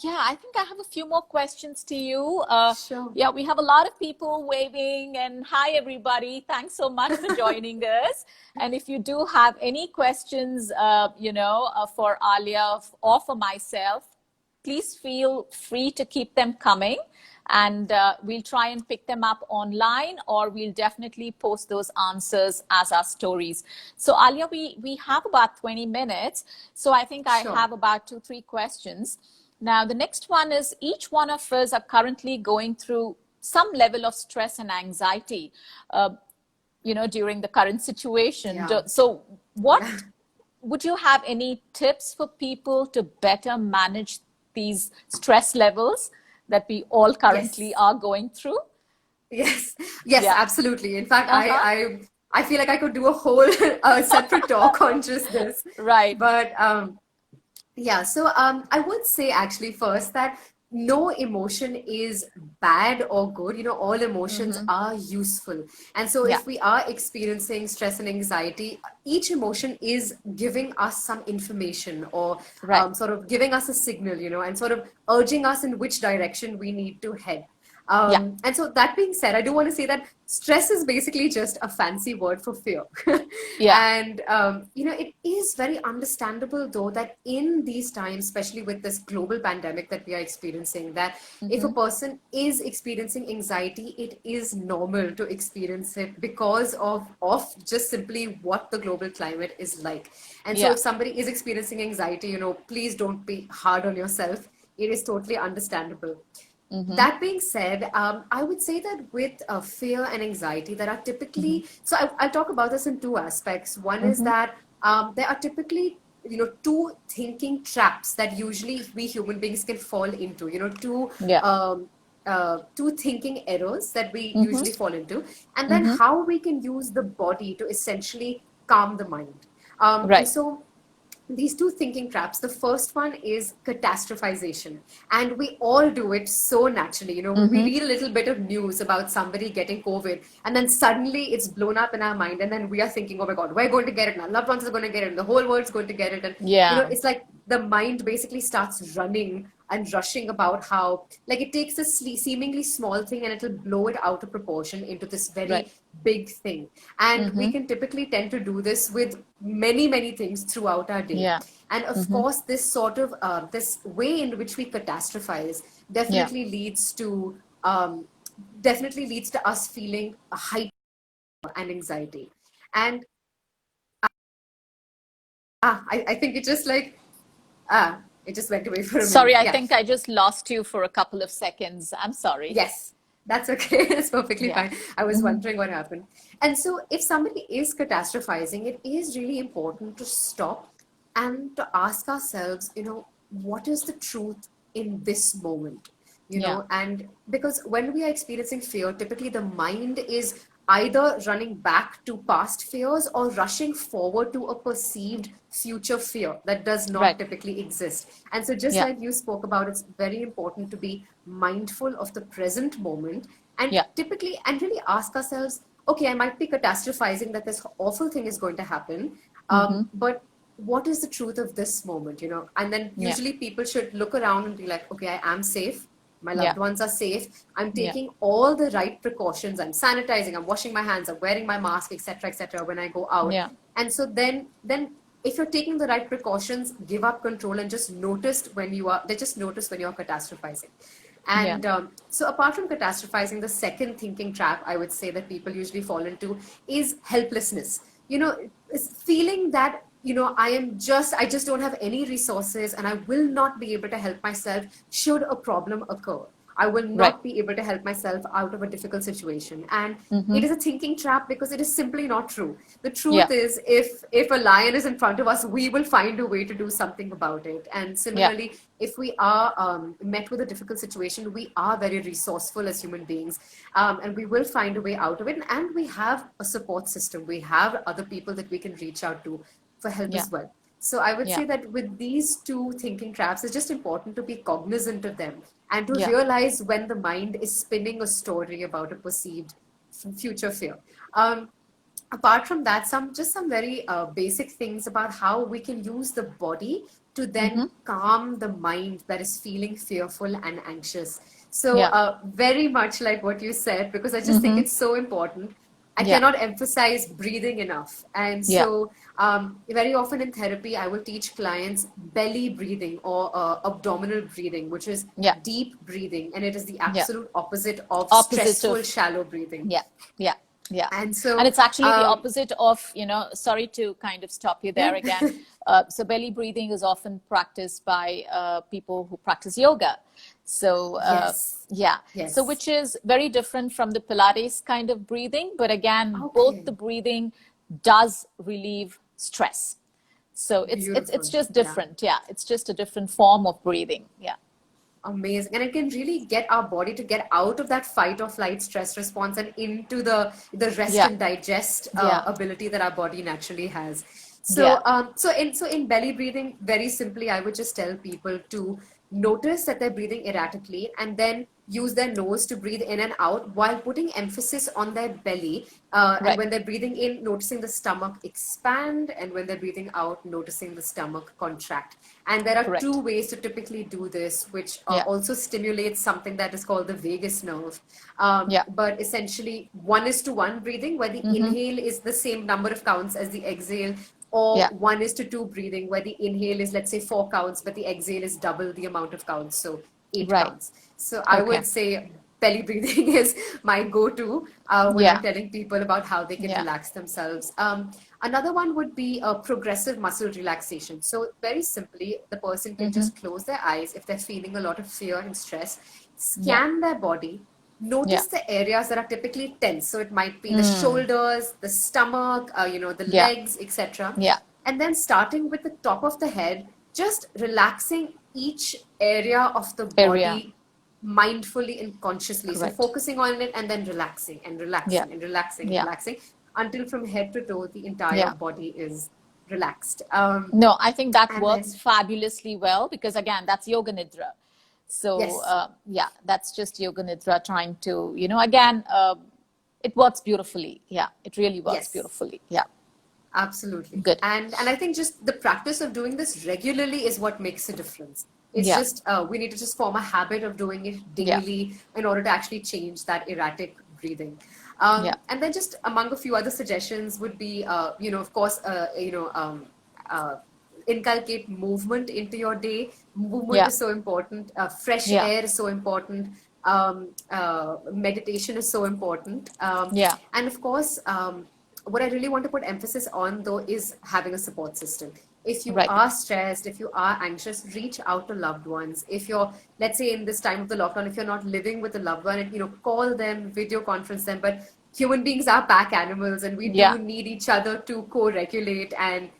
yeah, I think I have a few more questions to you. Sure. Yeah, we have a lot of people waving, and hi, everybody. Thanks so much for joining us. And if you do have any questions, for Alia or for myself, please feel free to keep them coming. And we'll try and pick them up online, or we'll definitely post those answers as our stories. So, Alia, we have about 20 minutes. So, I think I Sure. have about 2-3 questions. Now, the next one is each one of us are currently going through some level of stress and anxiety, during the current situation. Yeah. So, what Yeah. would you have any tips for people to better manage these stress levels that we all currently Yes. are going through? Yes. Yes, Yeah. absolutely. In fact, Uh-huh. I feel like I could do a whole separate talk on just this. Right. But yeah, so I would say actually first that no emotion is bad or good. All emotions Mm-hmm. are useful. And so Yeah. if we are experiencing stress and anxiety, each emotion is giving us some information or Right. sort of giving us a signal, and sort of urging us in which direction we need to head. Yeah. And so that being said, I do want to say that stress is basically just a fancy word for fear. Yeah. And, it is very understandable, though, that in these times, especially with this global pandemic that we are experiencing, that if a Mm-hmm. person is experiencing anxiety, it is normal to experience it because of just simply what the global climate is like. And so Yeah. if somebody is experiencing anxiety, please don't be hard on yourself. It is totally understandable. Mm-hmm. That being said, I would say that with fear and anxiety, there are Mm-hmm. typically, so I'll talk about this in two aspects. One is Mm-hmm. that there are typically, two thinking traps that usually we human beings can fall into, Yeah. two thinking errors that we Mm-hmm. usually fall into, and then Mm-hmm. how we can use the body to essentially calm the mind. And Right. so these two thinking traps, the first one is catastrophization, and we all do it so naturally. We Mm-hmm. read a little bit of news about somebody getting COVID, and then suddenly it's blown up in our mind, and then we are thinking, oh my god, we're going to get it, and our loved ones are going to get it, and the whole world's going to get it. And Yeah. it's like the mind basically starts running and rushing about how, like, it takes a seemingly small thing and it'll blow it out of proportion into this Right. very big thing. And we Mm-hmm. can typically tend to do this with many, many things throughout our day. Yeah. And of Mm-hmm. course, this sort of this way in which we catastrophize Yeah. definitely leads to us feeling a height and anxiety. And I think it just like it just went away for a Sorry, minute. I Yeah. think I just lost you for a couple of seconds. I'm sorry. Yes, that's okay. It's perfectly Yeah. fine. I was Mm-hmm. wondering what happened. And so, if somebody is catastrophizing, it is really important to stop and to ask ourselves, what is the truth in this moment? Yeah. And because when we are experiencing fear, typically the mind is either running back to past fears or rushing forward to a perceived future fear that does not Right. typically exist. And so, just Yeah. like you spoke about, it's very important to be mindful of the present moment and Yeah. typically and really ask ourselves, okay, I might be catastrophizing that this awful thing is going to happen, Mm-hmm. but what is the truth of this moment, you know? And then Yeah. usually people should look around and be like, okay, I am safe. My Yeah. loved ones are safe. I'm Yeah. taking all the right precautions. I'm sanitizing. I'm washing my hands. I'm wearing my mask, etc., when I go out. Yeah. And so then, if you're taking the right precautions, give up control and just notice when you are. They just notice when you're catastrophizing. Yeah. And so, apart from catastrophizing, the second thinking trap I would say that people usually fall into is helplessness. You know, it's feeling that, you know, I just don't have any resources and I will not be able to help myself should a problem occur. I will Right. not be able to help myself out of a difficult situation. And Mm-hmm. it is a thinking trap because it is simply not true. The Yeah. truth is, if a lion is in front of us, we will find a way to do something about it. And Yeah. similarly, if we are met with a difficult situation, we are very resourceful as human beings, and we will find a way out of it. And we have a support system. We have other people that we can reach out to for help Yeah. as well. So I would Yeah. say that with these two thinking traps, it's just important to be cognizant of them and to Yeah. realize when the mind is spinning a story about a perceived future fear. Um, Apart from that, some very basic things about how we can use the body to Mm-hmm. then calm the mind that is feeling fearful and anxious. So Yeah. very much like what you said, because I just think Mm-hmm. it's so important. I Yeah. cannot emphasize breathing enough. And Yeah. so, very often in therapy, I will teach clients belly breathing or abdominal breathing, which is Yeah. deep breathing. And it is the Yeah. absolute opposite of Opposite stressful, of, shallow breathing. yeah. Yeah. Yeah. And And so, it's actually the um, opposite of, sorry to kind of stop you there yeah, again. So belly breathing is often practiced by people who practice yoga. So yes, yeah, so yes. which is very different from the Pilates kind of breathing, but again, both Okay, the breathing does relieve stress. So it's beautiful. just Yeah. different. Yeah, it's just a different form of breathing. Yeah, Amazing. And it can really get our body to get out of that fight or flight stress response and into the rest yeah, and digest yeah, ability that our body naturally has. yeah, So in belly breathing, very simply, I would just tell people to notice that they're breathing erratically and then use their nose to breathe in and out while putting emphasis on their belly. And right, when they're breathing in, noticing the stomach expand, and when they're breathing out, noticing the stomach contract. And there are two correct. ways to typically do this, which Yeah, also stimulates something that is called the vagus nerve. yeah, But essentially, 1:1 breathing, where the mm-hmm. inhale is the same number of counts as the exhale, or Yeah, 1:2 breathing, where the inhale is, let's say, 4 counts, but the exhale is double the amount of counts, so eight right. counts. So I Okay. would say belly breathing is my go-to when I'm Yeah, telling people about how they can yeah, relax themselves. Another one would be a progressive muscle relaxation. So very simply, the person can mm-hmm. just close their eyes if they're feeling a lot of fear and stress, Yeah, scan their body, yeah, notice the areas that are typically tense. So it might be the mm. shoulders, the stomach, the Yeah, legs, etc. yeah. And then starting with the top of the head, just relaxing each area of the Area, body mindfully and consciously. So correct. focusing on it and then relaxing and Yeah, relaxing and relaxing and yeah, relaxing until from head to toe the entire yeah. body is relaxed. No, I think that And works then fabulously well because again, that's yoga nidra. So yes, yeah, that's just yoga nidra trying to, again, it works beautifully. Yeah, it really works yes, beautifully. Yeah, absolutely. good. And I think just the practice of doing this regularly is what makes a difference. It's Yeah, just we need to just form a habit of doing it yeah, daily in order to actually change that erratic breathing. yeah, And then just among a few other suggestions would be, of course, uh, inculcate movement into your day. Movement yeah, is so important. Fresh yeah, air is so important. Meditation is so important. yeah, And of course, what I really want to put emphasis on, though, is having a support system. If you right. are stressed, if you are anxious, reach out to loved ones. If you're, let's say, in this time of the lockdown, if you're not living with a loved one, call them, video conference them. But human beings are pack animals, and we Yeah, do need each other to co-regulate and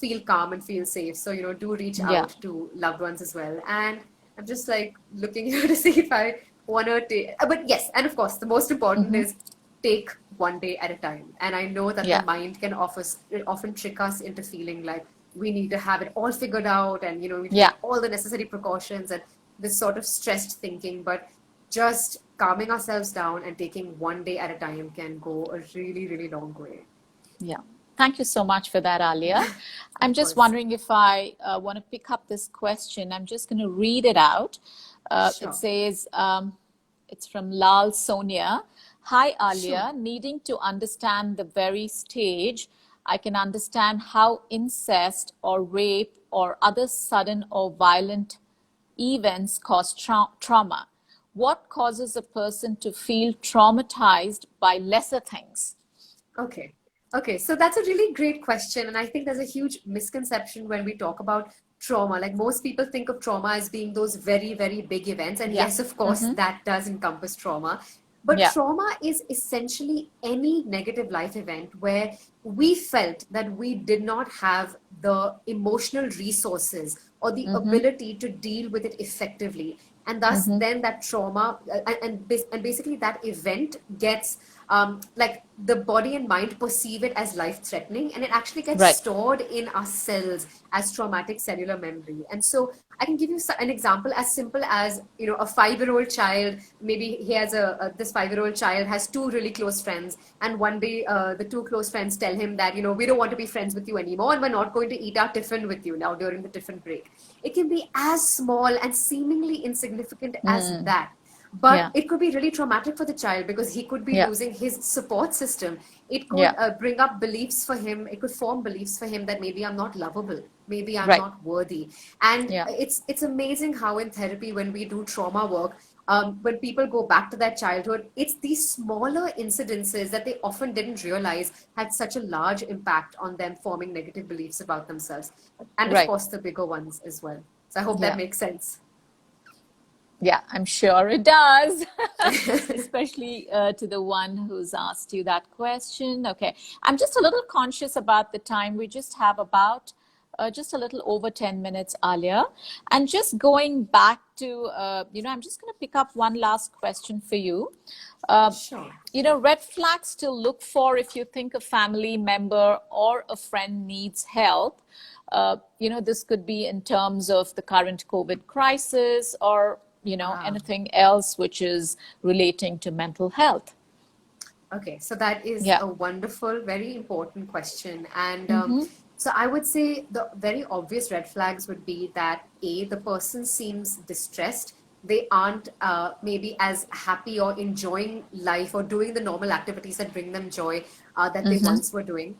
feel calm and feel safe. So, do reach yeah, out to loved ones as well. And I'm just like looking here to see if I want to take, but yes, and of course, the most important mm-hmm. is take one day at a time. And I know that the Yeah. mind can often trick us into feeling like we need to have it all figured out, and we need to Yeah. take all the necessary precautions, and this sort of stressed thinking. But just calming ourselves down and taking one day at a time can go a really, really long way. Yeah. Thank you so much for that, Alia. I'm Of just course. wondering if I want to pick up this question. I'm just going to read it out. It Sure. says, it's from Lal Sonia. Hi, Sure. Alia. Needing to understand the very stage, I can understand how incest or rape or other sudden or violent events cause trauma. What causes a person to feel traumatized by lesser things? Okay. Okay. So that's a really great question. And I think there's a huge misconception when we talk about trauma. Like, most people think of trauma as being those very, very big events. And Yeah. yes, of course, Mm-hmm. that does encompass trauma. But Yeah. trauma is essentially any negative life event where we felt that we did not have the emotional resources or the Mm-hmm. ability to deal with it effectively. And thus, Mm-hmm. then that trauma and basically that event gets like the body and mind perceive it as life threatening, and it actually gets Right. stored in our cells as traumatic cellular memory. And so I can give you an example as simple as, a 5-year-old child. Maybe he has this 5-year-old child has two really close friends, and one day the two close friends tell him that, we don't want to be friends with you anymore, and we're not going to eat our tiffin with you now during the tiffin break. It can be as small and seemingly insignificant as Mm. that, but Yeah. it could be really traumatic for the child because he could be Yeah. losing his support system. It could Yeah. bring up beliefs for him. It could form beliefs for him that maybe I'm not lovable, maybe I'm Right. not worthy. And Yeah. it's amazing how in therapy, when we do trauma work, when people go back to their childhood, it's these smaller incidences that they often didn't realize had such a large impact on them forming negative beliefs about themselves, and of Right. course the bigger ones as well. So I hope that Yeah. makes sense. Yeah, I'm sure it does, especially to the one who's asked you that question. Okay, I'm just a little conscious about the time. We just have about just a little over 10 minutes, Alia. And just going back to, I'm just going to pick up one last question for you. Uh, Sure. Red flags to look for if you think a family member or a friend needs help. This could be in terms of the current COVID crisis or, Ah. anything else which is relating to mental health. Okay, so that is Yeah. a wonderful, very important question. And Mm-hmm. so I would say the very obvious red flags would be that A, the person seems distressed. They aren't maybe as happy or enjoying life or doing the normal activities that bring them joy that they Mm-hmm. once were doing.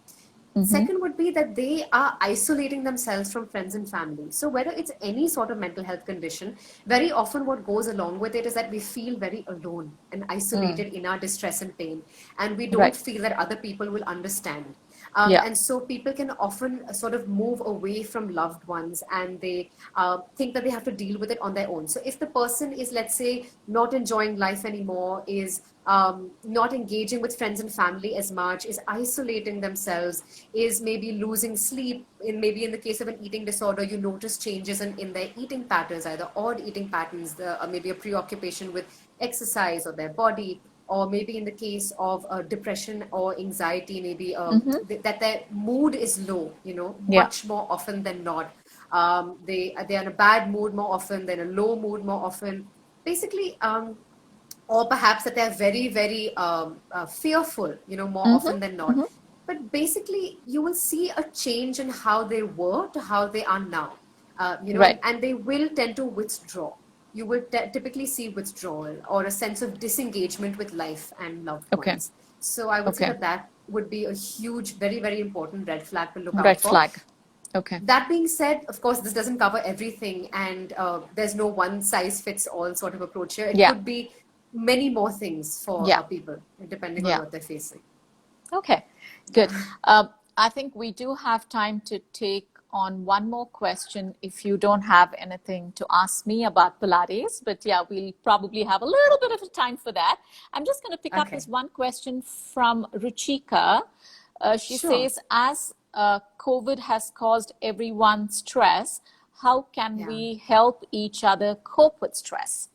Mm-hmm. Second would be that they are isolating themselves from friends and family. So, whether it's any sort of mental health condition, very often what goes along with it is that we feel very alone and Mm. isolated in our distress and pain, and we don't Right. feel that other people will understand. Yeah. And so people can often sort of move away from loved ones, and they think that they have to deal with it on their own. So if the person is, let's say, not enjoying life anymore, is not engaging with friends and family as much, is isolating themselves, is maybe losing sleep, maybe in the case of an eating disorder, you notice changes in their eating patterns, either odd eating patterns, maybe a preoccupation with exercise or their body, or maybe in the case of depression or anxiety, maybe Mm-hmm. that their mood is low, Yeah. much more often than not. They're in a bad mood more often than a low mood more often. Basically, or perhaps that they're very, very fearful, more often than Mm-hmm. not. Mm-hmm. But basically, you will see a change in how they were to how they are now, Right. and they will tend to withdraw. You will typically see withdrawal or a sense of disengagement with life and loved Okay. ones. So I would say Okay. that that would be a huge, very, very important red flag to look out Red for. flag. Okay. That being said, of course, this doesn't cover everything, and there's no one size fits all sort of approach here. It Yeah. could be many more things for Yeah. people, depending on Yeah. what they're facing. Okay, good. Yeah. I think we do have time to take on one more question if you don't have anything to ask me about Pilates. But yeah, we'll probably have a little bit of a time for that. I'm just going to pick up Okay. this one question from Ruchika. She Sure. says, as COVID has caused everyone stress, how can Yeah. we help each other cope with stress?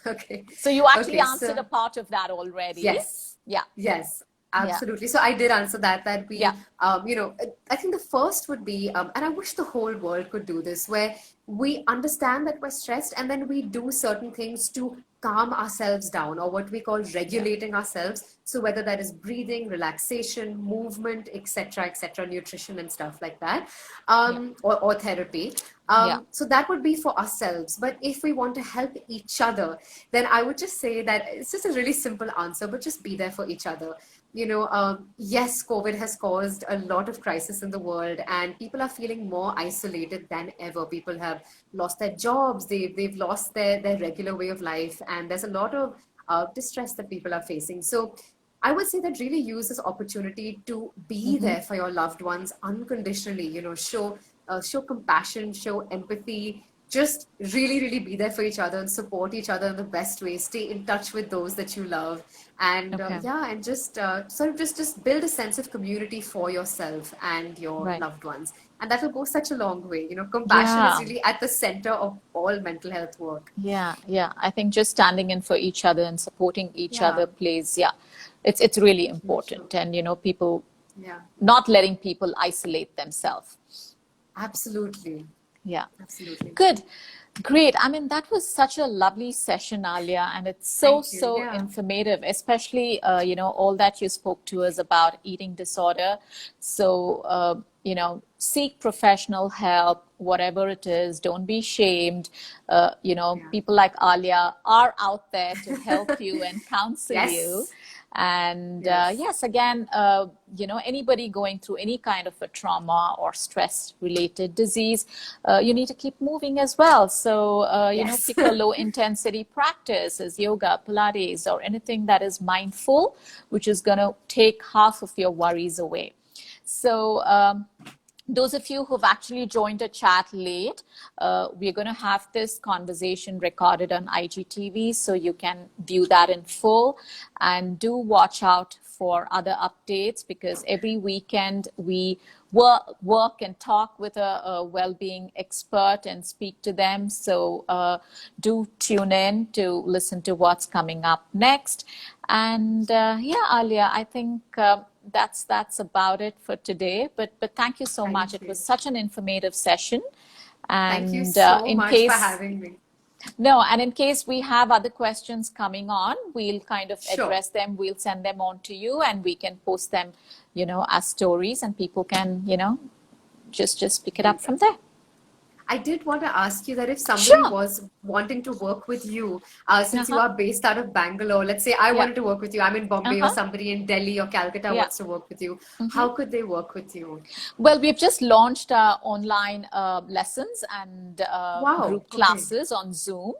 Okay. So you actually Okay. answered a part of that already. Yes. Yeah. Yes, Yeah. absolutely. So I did answer that Yeah. I think the first would be, and I wish the whole world could do this, where we understand that we're stressed and then we do certain things to calm ourselves down, or what we call Yeah. regulating ourselves. So whether that is breathing, relaxation, movement, etc., nutrition and stuff like that, Yeah. or therapy. Yeah. So that would be for ourselves. But if we want to help each other, then I would just say that it's just a really simple answer, but just be there for each other. Yes, COVID has caused a lot of crisis in the world, and people are feeling more isolated than ever. People have lost their jobs, they've lost their regular way of life, and there's a lot of distress that people are facing. So I would say that really use this opportunity to be Mm-hmm. there for your loved ones unconditionally. Show compassion, show empathy. Just really, really be there for each other and support each other in the best way. Stay in touch with those that you love, and Okay. and just sort of just build a sense of community for yourself and your Right. loved ones, and that will go such a long way. Compassion is Yeah. really at the center of all mental health work. Yeah. Yeah. I think just standing in for each other and supporting each Yeah, other plays, yeah, it's really huge role. important. And, people Yeah, not letting people isolate themselves. absolutely, Yeah. absolutely. Good. Great. I mean, that was such a lovely session, Alia, and it's so, Thank you. so Yeah, informative, especially, all that you spoke to us about eating disorder. So, seek professional help, whatever it is. Don't be shamed. yeah. People like Alia are out there to help you and counsel you. Yes, And yes. yes, again, anybody going through any kind of a trauma or stress related disease, you need to keep moving as well. So, Yes. pick a low intensity practice as yoga, Pilates, or anything that is mindful, which is going to take half of your worries away. So, those of you who've actually joined the chat late, we're going to have this conversation recorded on IGTV, so you can view that in full. And do watch out for other updates, because every weekend we work and talk with a well-being expert and speak to them. So do tune in to listen to what's coming up next. And yeah, Alia, I think that's about it for today. But thank you so much. Thank It you. was such an informative session. Thank you And so in much for case having me. no, and in case we have other questions coming on, we'll kind of Sure. address them. We'll send them on to you, and we can post them, as stories, and people can, just pick it Do up from that. there. I did want to ask you that if somebody Sure. was wanting to work with you, since you Uh-huh. are based out of Bangalore, let's say I Yeah. wanted to work with you, I'm in Bombay, or Uh-huh. somebody in Delhi or Calcutta Yeah. wants to work with you, Mm-hmm. how could they work with you? Well, we've just launched online lessons and Wow. group Okay. classes on Zoom.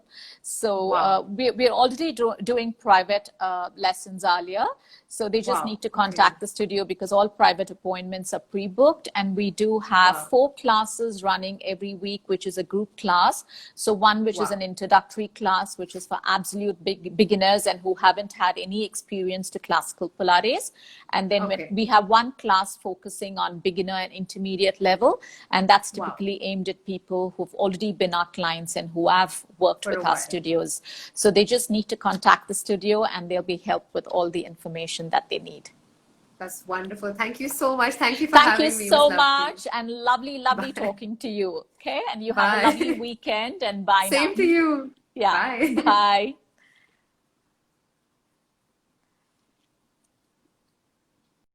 So Wow. we're already doing private lessons earlier. So they just Wow. need to Okay. contact the studio, because all private appointments are pre-booked. And we do have Wow. 4 classes running every week, which is a group class. So one which is Wow. an introductory class, which is for absolute beginners and who haven't had any experience to classical Pilates. And then Okay. we have one class focusing on beginner and intermediate level. And that's Wow. typically aimed at people who've already been our clients and who have worked For a with our while. studios. So they just need to contact the studio, and they'll be helped with all the information that they need. That's wonderful. Thank you so much. Thank you for Thank you having me. It was so lovely. much, and lovely, lovely Bye. talking to you. Okay. And you have a lovely Bye. weekend, and bye now. Same to you. Yeah. Bye. Bye.